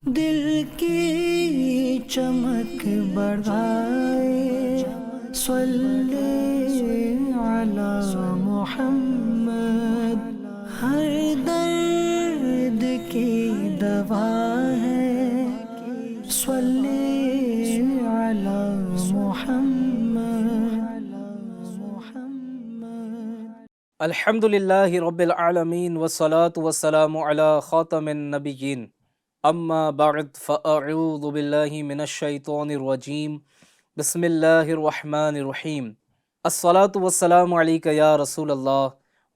دل کی چمک بڑھائے صلی علی محمد، ہر درد کی دوا ہے صلی علی محمد۔ الحمدللہ رب العالمین والصلاة والسلام علی خاتم النبیین، اما بعد فاعوذ باللہ من الشیطان الرجیم، بسم اللہ الرحمن الرحیم۔ الصلاة والسلام علیک یا رسول اللہ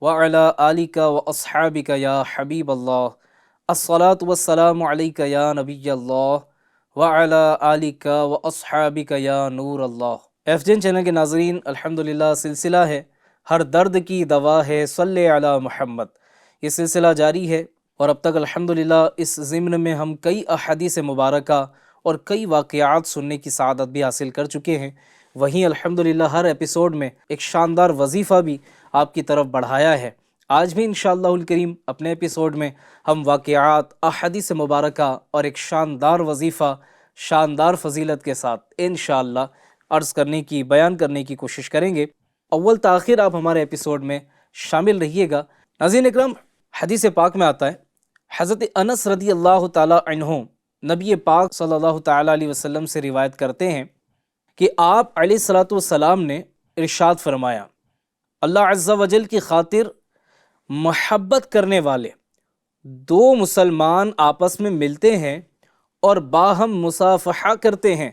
وعلی آلک واصحابک یا حبیب اللہ، الصلاة والسلام علیک یا نبی اللہ وعلی آلک واصحابک یا نور اللہ۔ ایف جین چینل کے ناظرین، الحمدللہ سلسلہ ہے ہر درد کی دوا ہے صلی علی محمد، یہ سلسلہ جاری ہے، اور اب تک الحمدللہ اس ضمن میں ہم کئی احادیث مبارکہ اور کئی واقعات سننے کی سعادت بھی حاصل کر چکے ہیں۔ وہیں الحمدللہ ہر ایپیسوڈ میں ایک شاندار وظیفہ بھی آپ کی طرف بڑھایا ہے۔ آج بھی انشاءاللہ الکریم اپنے ایپیسوڈ میں ہم واقعات، احادیث مبارکہ اور ایک شاندار وظیفہ، شاندار فضیلت کے ساتھ انشاءاللہ عرض کرنے کی، بیان کرنے کی کوشش کریں گے۔ اول تاخیر آپ ہمارے ایپیسوڈ میں شامل رہیے گا۔ ناظرین اکرام، حدیث پاک میں آتا ہے، حضرت انس رضی اللہ تعالی عنہ نبی پاک صلی اللہ تعالی علیہ وسلم سے روایت کرتے ہیں کہ آپ علیہ الصلوۃ والسلام نے ارشاد فرمایا، اللہ عز و جل کی خاطر محبت کرنے والے دو مسلمان آپس میں ملتے ہیں اور باہم مصافحہ کرتے ہیں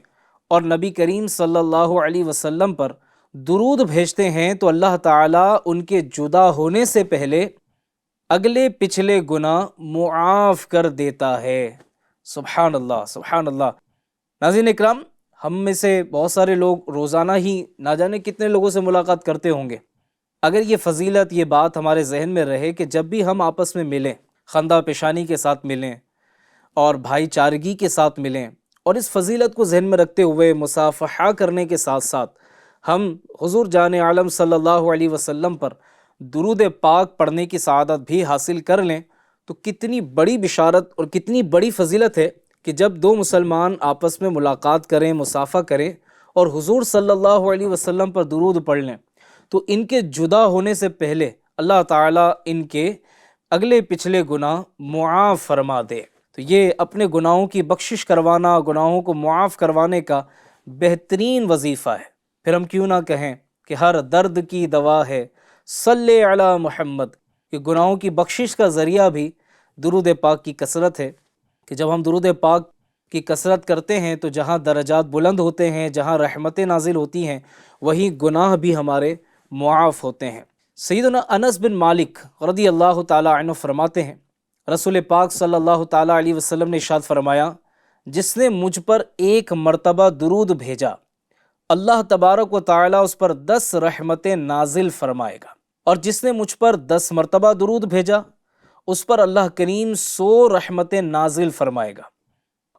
اور نبی کریم صلی اللہ علیہ وسلم پر درود بھیجتے ہیں تو اللہ تعالیٰ ان کے جدا ہونے سے پہلے اگلے پچھلے گناہ معاف کر دیتا ہے۔ سبحان اللہ، سبحان اللہ۔ ناظرین اکرام، ہم میں سے بہت سارے لوگ روزانہ ہی نہ جانے کتنے لوگوں سے ملاقات کرتے ہوں گے۔ اگر یہ فضیلت، یہ بات ہمارے ذہن میں رہے کہ جب بھی ہم آپس میں ملیں، خندہ پیشانی کے ساتھ ملیں اور بھائی چارگی کے ساتھ ملیں، اور اس فضیلت کو ذہن میں رکھتے ہوئے مصافحہ کرنے کے ساتھ ساتھ ہم حضور جان عالم صلی اللہ علیہ وسلم پر درود پاک پڑھنے کی سعادت بھی حاصل کر لیں، تو کتنی بڑی بشارت اور کتنی بڑی فضیلت ہے کہ جب دو مسلمان آپس میں ملاقات کریں، مصافحہ کریں اور حضور صلی اللہ علیہ وسلم پر درود پڑھ لیں، تو ان کے جدا ہونے سے پہلے اللہ تعالیٰ ان کے اگلے پچھلے گناہ معاف فرما دے۔ تو یہ اپنے گناہوں کی بخشش کروانا، گناہوں کو معاف کروانے کا بہترین وظیفہ ہے۔ پھر ہم کیوں نہ کہیں کہ ہر درد کی دوا ہے صلی علی محمد، کہ گناہوں کی بخشش کا ذریعہ بھی درود پاک کی کثرت ہے، کہ جب ہم درود پاک کی کثرت کرتے ہیں تو جہاں درجات بلند ہوتے ہیں، جہاں رحمتیں نازل ہوتی ہیں، وہیں گناہ بھی ہمارے معاف ہوتے ہیں۔ سیدنا انس بن مالک رضی اللہ تعالی عنہ فرماتے ہیں، رسول پاک صلی اللہ تعالی علیہ وسلم نے ارشاد فرمایا، جس نے مجھ پر ایک مرتبہ درود بھیجا، اللہ تبارک و تعالیٰ اس پر 10 رحمتیں نازل فرمائے گا، اور جس نے مجھ پر 10 مرتبہ درود بھیجا، اس پر اللہ کریم 100 رحمتیں نازل فرمائے گا،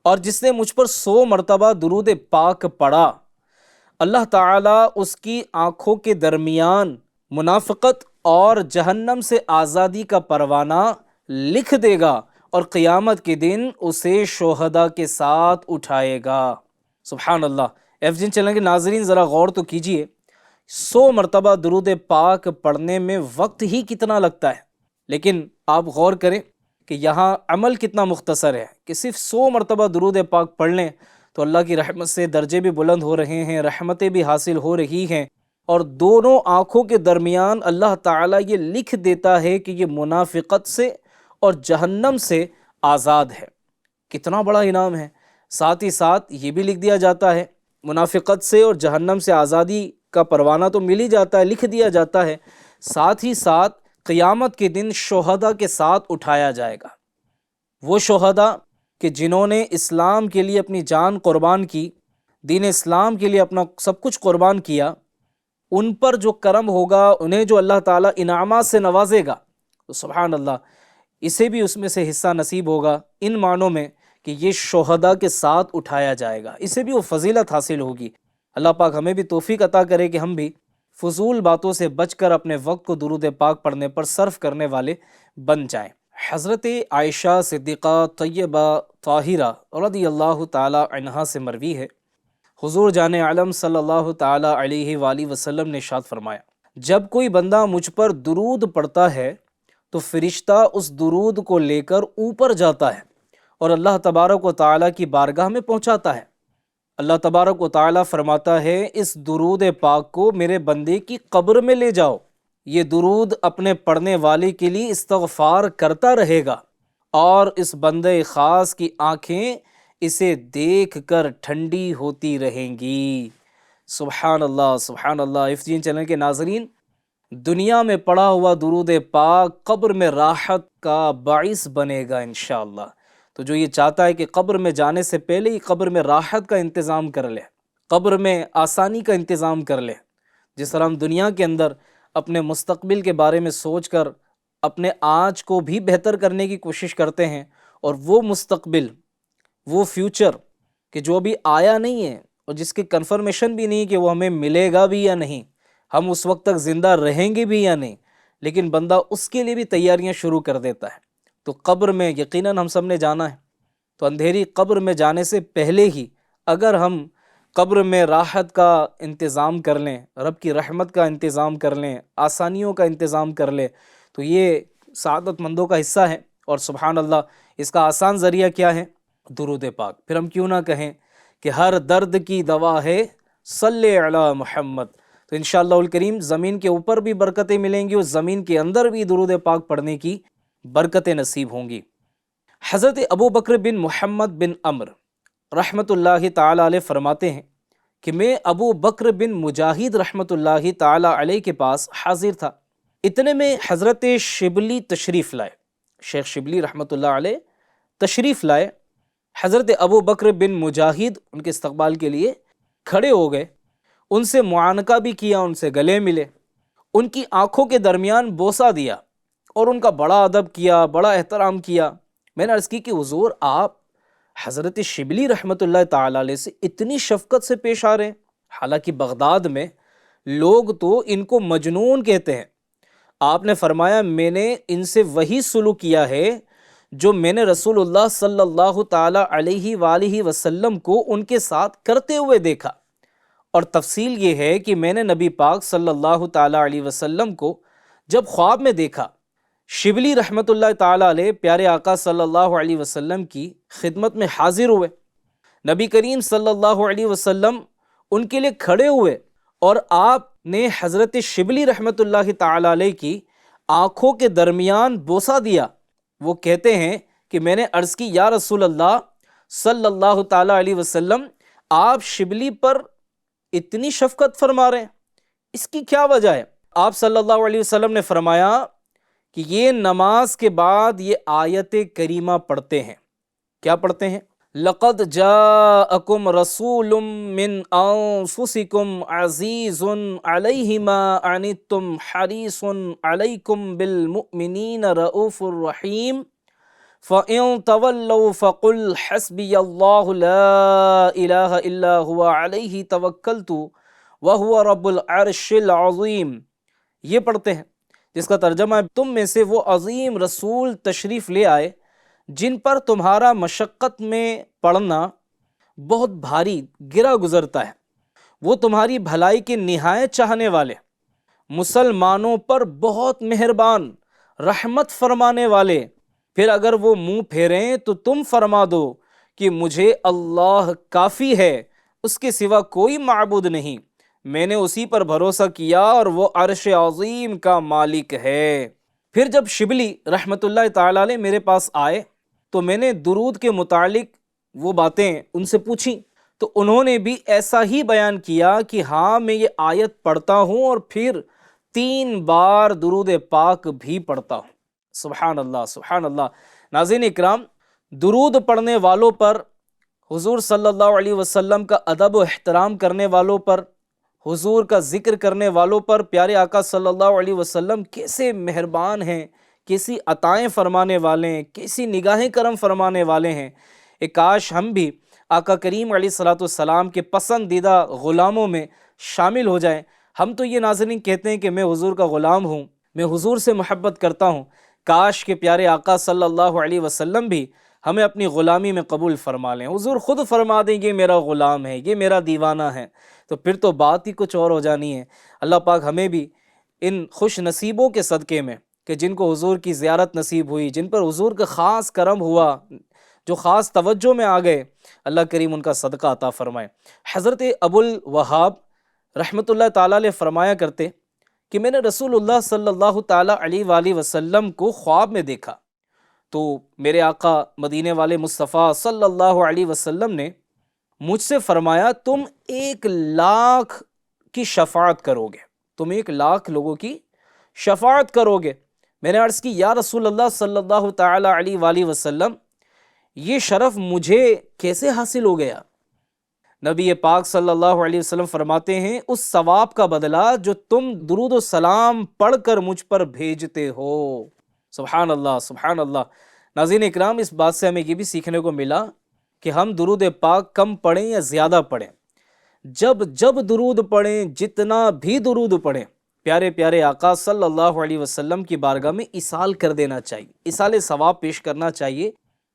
اور جس نے مجھ پر 100 مرتبہ درود پاک پڑھا، اللہ تعالیٰ اس کی آنکھوں کے درمیان منافقت اور جہنم سے آزادی کا پروانہ لکھ دے گا، اور قیامت کے دن اسے شہداء کے ساتھ اٹھائے گا۔ سبحان اللہ۔ ایف جین چینل کے ناظرین ذرا غور تو کیجئے، 100 مرتبہ درود پاک پڑھنے میں وقت ہی کتنا لگتا ہے، لیکن آپ غور کریں کہ یہاں عمل کتنا مختصر ہے کہ صرف 100 مرتبہ درود پاک پڑھ لیں تو اللہ کی رحمت سے درجے بھی بلند ہو رہے ہیں، رحمتیں بھی حاصل ہو رہی ہیں، اور دونوں آنکھوں کے درمیان اللہ تعالیٰ یہ لکھ دیتا ہے کہ یہ منافقت سے اور جہنم سے آزاد ہے۔ کتنا بڑا انعام ہے۔ ساتھ ہی ساتھ یہ بھی لکھ دیا جاتا ہے، منافقت سے اور جہنم سے آزادی کا پروانہ تو مل ہی جاتا ہے، لکھ دیا جاتا ہے، ساتھ ہی ساتھ قیامت کے دن شہداء کے ساتھ اٹھایا جائے گا۔ وہ شہداء کہ جنہوں نے اسلام کے لیے اپنی جان قربان کی، دین اسلام کے لیے اپنا سب کچھ قربان کیا، ان پر جو کرم ہوگا، انہیں جو اللہ تعالیٰ انعامات سے نوازے گا، تو سبحان اللہ، اسے بھی اس میں سے حصہ نصیب ہوگا، ان معنوں میں کہ یہ شہداء کے ساتھ اٹھایا جائے گا، اسے بھی وہ فضیلت حاصل ہوگی۔ اللہ پاک ہمیں بھی توفیق عطا کرے کہ ہم بھی فضول باتوں سے بچ کر اپنے وقت کو درود پاک پڑھنے پر صرف کرنے والے بن جائیں۔ حضرت عائشہ صدیقہ طیبہ طاہرہ رضی اللہ تعالی عنہا سے مروی ہے، حضور جان عالم صلی اللہ تعالی علیہ وآلہ وسلم نے ارشاد فرمایا، جب کوئی بندہ مجھ پر درود پڑھتا ہے تو فرشتہ اس درود کو لے کر اوپر جاتا ہے اور اللہ تبارک و تعالیٰ کی بارگاہ میں پہنچاتا ہے۔ اللہ تبارک و تعالیٰ فرماتا ہے، اس درود پاک کو میرے بندے کی قبر میں لے جاؤ، یہ درود اپنے پڑھنے والے کے لیے استغفار کرتا رہے گا اور اس بندے خاص کی آنکھیں اسے دیکھ کر ٹھنڈی ہوتی رہیں گی۔ سبحان اللہ، سبحان اللہ۔ افجین چینل کے ناظرین، دنیا میں پڑھا ہوا درود پاک قبر میں راحت کا باعث بنے گا انشاءاللہ۔ تو جو یہ چاہتا ہے کہ قبر میں جانے سے پہلے ہی قبر میں راحت کا انتظام کر لے، قبر میں آسانی کا انتظام کر لے، جس طرح ہم دنیا کے اندر اپنے مستقبل کے بارے میں سوچ کر اپنے آج کو بھی بہتر کرنے کی کوشش کرتے ہیں، اور وہ مستقبل، وہ فیوچر کہ جو ابھی آیا نہیں ہے اور جس کی کنفرمیشن بھی نہیں کہ وہ ہمیں ملے گا بھی یا نہیں، ہم اس وقت تک زندہ رہیں گے بھی یا نہیں، لیکن بندہ اس کے لیے بھی تیاریاں شروع کر دیتا ہے۔ تو قبر میں یقیناً ہم سب نے جانا ہے، تو اندھیری قبر میں جانے سے پہلے ہی اگر ہم قبر میں راحت کا انتظام کر لیں، رب کی رحمت کا انتظام کر لیں، آسانیوں کا انتظام کر لیں، تو یہ سعادت مندوں کا حصہ ہے۔ اور سبحان اللہ، اس کا آسان ذریعہ کیا ہے؟ درود پاک۔ پھر ہم کیوں نہ کہیں کہ ہر درد کی دوا ہے صلی علی محمد۔ تو انشاءاللہ الکریم زمین کے اوپر بھی برکتیں ملیں گی اور زمین کے اندر بھی درود پاک پڑھنے کی برکتیں نصیب ہوں گی۔ حضرت ابو بکر بن محمد بن عمر رحمۃ اللہ تعالی علیہ فرماتے ہیں کہ میں ابو بکر بن مجاہد رحمۃ اللہ تعالی علیہ کے پاس حاضر تھا، اتنے میں حضرت شبلی تشریف لائے، شیخ شبلی رحمۃ اللہ علیہ تشریف لائے۔ حضرت ابو بکر بن مجاہد ان کے استقبال کے لیے کھڑے ہو گئے، ان سے معانقہ بھی کیا، ان سے گلے ملے، ان کی آنکھوں کے درمیان بوسہ دیا اور ان کا بڑا ادب کیا، بڑا احترام کیا۔ میں نے عرض کی کہ حضور آپ حضرت شبلی رحمۃ اللہ تعالی علیہ سے اتنی شفقت سے پیش آ رہے ہیں، حالانکہ بغداد میں لوگ تو ان کو مجنون کہتے ہیں۔ آپ نے فرمایا میں نے ان سے وہی سلوک کیا ہے جو میں نے رسول اللہ صلی اللہ تعالی علیہ وآلہ وسلم کو ان کے ساتھ کرتے ہوئے دیکھا، اور تفصیل یہ ہے کہ میں نے نبی پاک صلی اللہ تعالی علیہ وسلم کو جب خواب میں دیکھا، شبلی رحمۃ اللہ تعالی علیہ پیارے آقا صلی اللہ علیہ وسلم کی خدمت میں حاضر ہوئے، نبی کریم صلی اللہ علیہ وسلم ان کے لیے کھڑے ہوئے اور آپ نے حضرت شبلی رحمۃ اللہ تعالی علیہ کی آنکھوں کے درمیان بوسہ دیا۔ وہ کہتے ہیں کہ میں نے عرض کی یا رسول اللہ صلی اللہ تعالی علیہ وسلم، آپ شبلی پر اتنی شفقت فرما رہے ہیں، اس کی کیا وجہ ہے؟ آپ صلی اللہ علیہ وسلم نے فرمایا کہ یہ نماز کے بعد یہ آیت کریمہ پڑھتے ہیں۔ کیا پڑھتے ہیں؟ لَقَدْ جَاءَكُمْ رَسُولٌ مِّنْ أَنفُسِكُمْ عَزِيزٌ عَلَيْهِ مَا عَنِتُّمْ حَرِيصٌ عَلَيْكُمْ بِالْمُؤْمِنِينَ رَءُوفٌ رَحِيمٌ فَإِن تَوَلَّوْا فَقُلْ حَسْبِيَ اللَّهُ لَا إِلَٰهَ إِلَّا هُوَ عَلَيْهِ تَوَكَّلْتُ وَهُوَ رَبُّ الْعَرْشِ الْعَظِيمِ، یہ پڑھتے ہیں، جس کا ترجمہ ہے تم میں سے وہ عظیم رسول تشریف لے آئے جن پر تمہارا مشقت میں پڑنا بہت بھاری گرا گزرتا ہے، وہ تمہاری بھلائی کے نہایت چاہنے والے، مسلمانوں پر بہت مہربان، رحمت فرمانے والے۔ پھر اگر وہ منہ پھیریں تو تم فرما دو کہ مجھے اللہ کافی ہے، اس کے سوا کوئی معبود نہیں، میں نے اسی پر بھروسہ کیا اور وہ عرش عظیم کا مالک ہے۔ پھر جب شبلی رحمۃ اللہ تعالی علیہ میرے پاس آئے تو میں نے درود کے متعلق وہ باتیں ان سے پوچھی، تو انہوں نے بھی ایسا ہی بیان کیا کہ ہاں میں یہ آیت پڑھتا ہوں اور پھر 3 بار درود پاک بھی پڑھتا ہوں۔ سبحان اللہ، سبحان اللہ۔ ناظرین اکرام، درود پڑھنے والوں پر، حضور صلی اللہ علیہ وسلم کا ادب و احترام کرنے والوں پر، حضور کا ذکر کرنے والوں پر پیارے آقا صلی اللہ علیہ وسلم کیسے مہربان ہیں، کیسی عطائیں فرمانے والے ہیں، کیسی نگاہیں کرم فرمانے والے ہیں۔ کاش ہم بھی آقا کریم علیہ الصلوۃ والسلام کے پسندیدہ غلاموں میں شامل ہو جائیں۔ ہم تو یہ ناظرین کہتے ہیں کہ میں حضور کا غلام ہوں، میں حضور سے محبت کرتا ہوں، کاش کہ پیارے آقا صلی اللہ علیہ وسلم بھی ہمیں اپنی غلامی میں قبول فرما لیں۔ حضور خود فرما دیں یہ میرا غلام ہے، یہ میرا دیوانہ ہے، تو پھر تو بات ہی کچھ اور ہو جانی ہے۔ اللہ پاک ہمیں بھی ان خوش نصیبوں کے صدقے میں کہ جن کو حضور کی زیارت نصیب ہوئی، جن پر حضور کا خاص کرم ہوا، جو خاص توجہ میں آ گئے، اللہ کریم ان کا صدقہ عطا فرمائے۔ حضرت ابو الوہاب رحمۃ اللہ تعالیٰ علیہ فرمایا کرتے کہ میں نے رسول اللہ صلی اللہ تعالیٰ علیہ وآلہ وسلم کو خواب میں دیکھا، تو میرے آقا مدینے والے مصطفیٰ صلی اللہ علیہ وسلم نے مجھ سے فرمایا تم 1,00,000 کی شفاعت کرو گے، تم 1,00,000 لوگوں کی شفاعت کرو گے۔ میں نے عرض کی یا رسول اللہ صلی اللہ تعالیٰ علیہ وآلہ وسلم یہ شرف مجھے کیسے حاصل ہو گیا؟ نبی پاک صلی اللہ علیہ وسلم فرماتے ہیں اس ثواب کا بدلہ جو تم درود و سلام پڑھ کر مجھ پر بھیجتے ہو۔ سبحان اللہ، سبحان اللہ۔ ناظرین اکرام، اس بات سے ہمیں یہ بھی سیکھنے کو ملا کہ ہم درود پاک کم پڑھیں یا زیادہ پڑھیں، جب درود پڑھیں، جتنا بھی درود پڑھیں، پیارے پیارے آقا صلی اللہ علیہ وسلم کی بارگاہ میں اصال کر دینا چاہیے، اصال ثواب پیش کرنا چاہیے،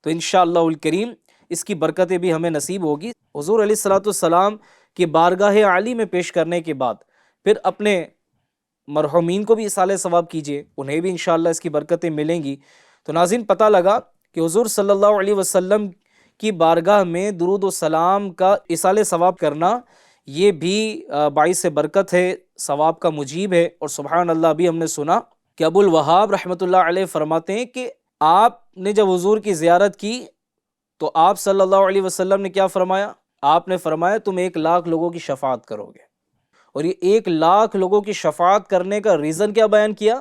تو انشاءاللہ الکریم اس کی برکتیں بھی ہمیں نصیب ہوگی۔ حضور علیہ الصلوۃ والسلام کی بارگاہ عالی میں پیش کرنے کے بعد پھر اپنے مرحومین کو بھی اصال ثواب کیجیے، انہیں بھی انشاءاللہ اس کی برکتیں ملیں گی۔ تو ناظرین پتہ لگا کہ حضور صلی اللہ علیہ وسلم کی بارگاہ میں درود و سلام کا اصال ثواب کرنا یہ بھی باعث برکت ہے، ثواب کا مجیب ہے۔ اور سبحان اللہ، بھی ہم نے سنا کہ ابو الوہاب رحمۃ اللہ علیہ فرماتے ہیں کہ آپ نے جب حضور کی زیارت کی تو آپ صلی اللہ علیہ وسلم نے کیا فرمایا؟ آپ نے فرمایا تم 1,00,000 لوگوں کی شفاعت کرو گے۔ اور یہ 1,00,000 لوگوں کی شفاعت کرنے کا ریزن کیا بیان کیا؟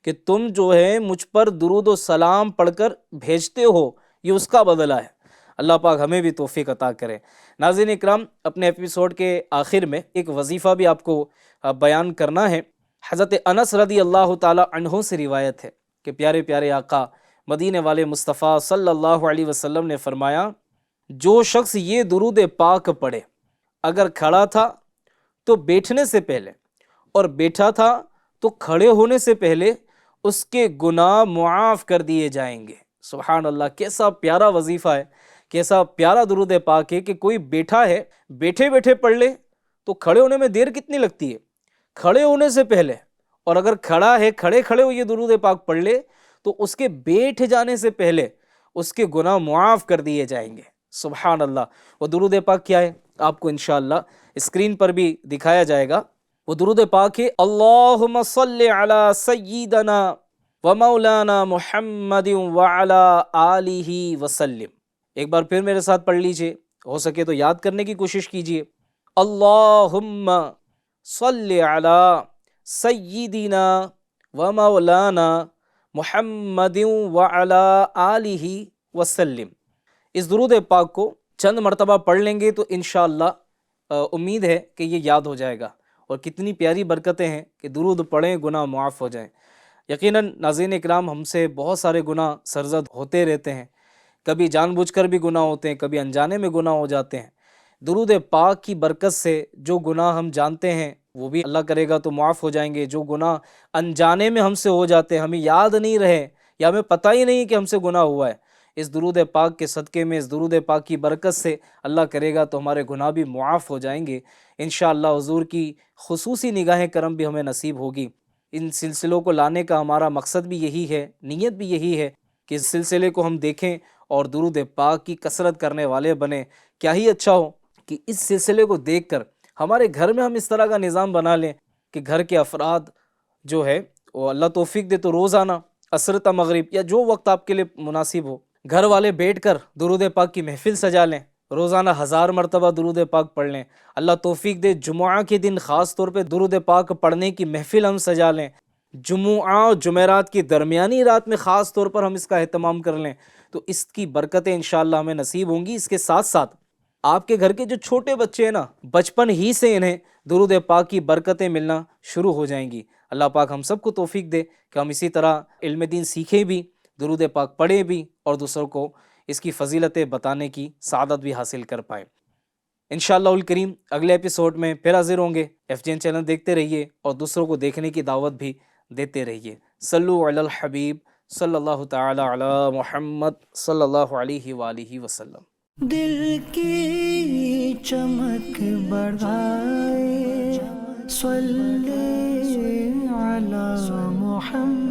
کہ تم جو ہے مجھ پر درود و سلام پڑھ کر بھیجتے ہو، یہ اس کا بدلہ ہے۔ اللہ پاک ہمیں بھی توفیق عطا کرے۔ ناظرین اکرام، اپنے ایپیسوڈ کے آخر میں ایک وظیفہ بھی آپ کو بیان کرنا ہے۔ حضرت انس رضی اللہ تعالی عنہ سے روایت ہے کہ پیارے پیارے آقا مدینے والے مصطفیٰ صلی اللہ علیہ وسلم نے فرمایا جو شخص یہ درود پاک پڑھے، اگر کھڑا تھا تو بیٹھنے سے پہلے اور بیٹھا تھا تو کھڑے ہونے سے پہلے اس کے گناہ معاف کر دیے جائیں گے۔ سبحان اللہ، کیسا پیارا وظیفہ ہے، کیسا پیارا درود پاک ہے کہ کوئی بیٹھا ہے، بیٹھے بیٹھے پڑھ لے تو کھڑے ہونے میں دیر کتنی لگتی ہے؟ کھڑے ہونے سے پہلے، اور اگر کھڑا ہے کھڑے کھڑے ہو یہ درود پاک پڑھ لے تو اس کے بیٹھ جانے سے پہلے اس کے گناہ معاف کر دیے جائیں گے۔ سبحان اللہ۔ وہ درود پاک کیا ہے آپ کو انشاءاللہ اسکرین پر بھی دکھایا جائے گا۔ وہ درود پاک ہے اللہم صلی علی سیدنا و مولانا محمد وعلی آلہ وسلم۔ ایک بار پھر میرے ساتھ پڑھ لیجئے، ہو سکے تو یاد کرنے کی کوشش کیجئے۔ اللہم صلی علی سیدنا و مولانا محمد وعلی آلہ وسلم۔ اس درود پاک کو چند مرتبہ پڑھ لیں گے تو انشاءاللہ امید ہے کہ یہ یاد ہو جائے گا۔ اور کتنی پیاری برکتیں ہیں کہ درود پڑھیں گناہ معاف ہو جائیں۔ یقیناً ناظرین اکرام، ہم سے بہت سارے گناہ سرزد ہوتے رہتے ہیں، کبھی جان بوجھ کر بھی گناہ ہوتے ہیں، کبھی انجانے میں گناہ ہو جاتے ہیں۔ درود پاک کی برکت سے جو گناہ ہم جانتے ہیں وہ بھی اللہ کرے گا تو معاف ہو جائیں گے، جو گناہ انجانے میں ہم سے ہو جاتے ہیں، ہمیں یاد نہیں رہے یا ہمیں پتہ ہی نہیں کہ ہم سے گناہ ہوا ہے، اس درود پاک کے صدقے میں، اس درود پاک کی برکت سے اللہ کرے گا تو ہمارے گناہ بھی معاف ہو جائیں گے انشاءاللہ۔ حضور کی خصوصی نگاہ کرم بھی ہمیں نصیب ہوگی۔ ان سلسلوں کو لانے کا ہمارا مقصد بھی یہی ہے، نیت بھی یہی ہے کہ اس سلسلے کو ہم دیکھیں اور درود پاک کی کثرت کرنے والے بنیں۔ کیا ہی اچھا ہو کہ اس سلسلے کو دیکھ کر ہمارے گھر میں ہم اس طرح کا نظام بنا لیں کہ گھر کے افراد جو ہے وہ اللہ توفیق دے تو روزانہ عصر تا مغرب یا جو وقت آپ کے لیے مناسب ہو، گھر والے بیٹھ کر درود پاک کی محفل سجا لیں، روزانہ 1000 مرتبہ درود پاک پڑھ لیں۔ اللہ توفیق دے جمعہ کے دن خاص طور پہ درود پاک پڑھنے کی محفل ہم سجا لیں، جمعہ اور جمعرات کی درمیانی رات میں خاص طور پر ہم اس کا اہتمام کر لیں تو اس کی برکتیں انشاءاللہ ہمیں نصیب ہوں گی۔ اس کے ساتھ ساتھ آپ کے گھر کے جو چھوٹے بچے ہیں نا، بچپن ہی سے انہیں درود پاک کی برکتیں ملنا شروع ہو جائیں گی۔ اللہ پاک ہم سب کو توفیق دے کہ ہم اسی طرح علم دین سیکھیں بھی، درود پاک پڑھیں بھی اور دوسروں کو اس کی فضیلتیں بتانے کی سعادت بھی حاصل کر پائیں۔ انشاءاللہ الکریم اگلے ایپیسوڈ میں پھر حاضر ہوں گے۔ FGN چینل دیکھتے رہیے اور دوسروں کو دیکھنے کی دعوت بھی دیتے رہیے۔ صلو علی الحبیب صلی اللہ تعالی علی محمد صلی اللہ علیہ وآلہ وسلم۔ دل کی چمک بڑھائے صلی علی محمد